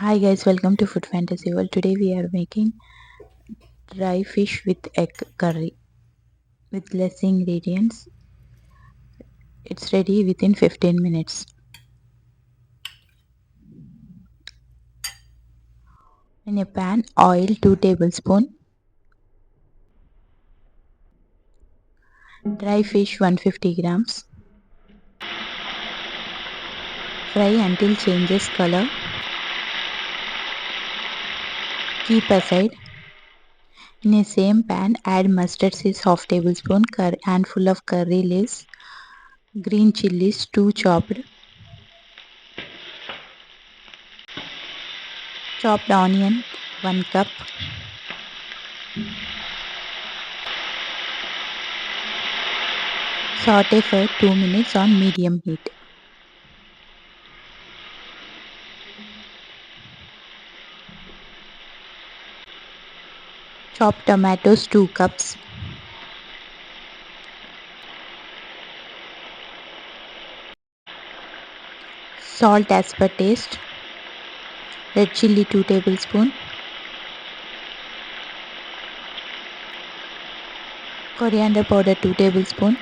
Hi guys, welcome to Food Fantasy World. Today we are making dry fish with egg curry with less ingredients. It's ready within 15 minutes. In a pan, oil 2 tablespoons, dry fish 150 grams. Fry until changes color. Keep aside. In a same pan, add mustard seeds half tablespoon, handful of curry leaves, green chilies 2 chopped, chopped onion 1 cup, saute for 2 minutes on medium heat. Chopped tomatoes 2 cups. Salt as per taste. Red chilli 2 tablespoons. Coriander powder 2 tablespoons.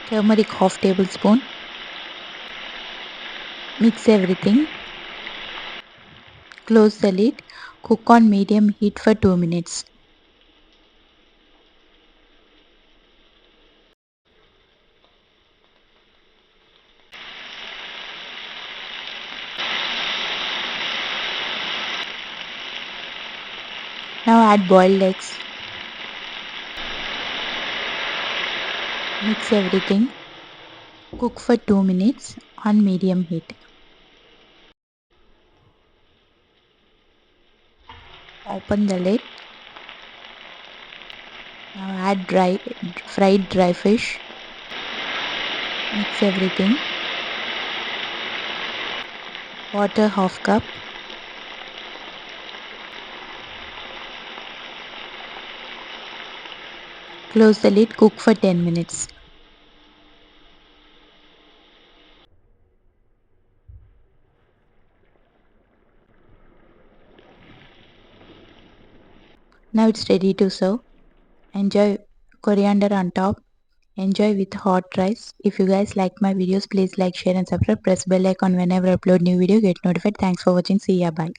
Turmeric half tablespoon. Mix everything. Close the lid. Cook on medium heat for 2 minutes. Now add boiled eggs. Mix everything. Cook for 2 minutes on medium heat. Open the lid. Now add fried dry fish. Mix everything. Water half cup. Close the lid. Cook for 10 minutes. Now it's ready to serve. Enjoy coriander on top. Enjoy with hot rice. If you guys like my videos, please like, share and subscribe. Press bell icon whenever I upload new video. Get notified. Thanks for watching. See ya. Bye.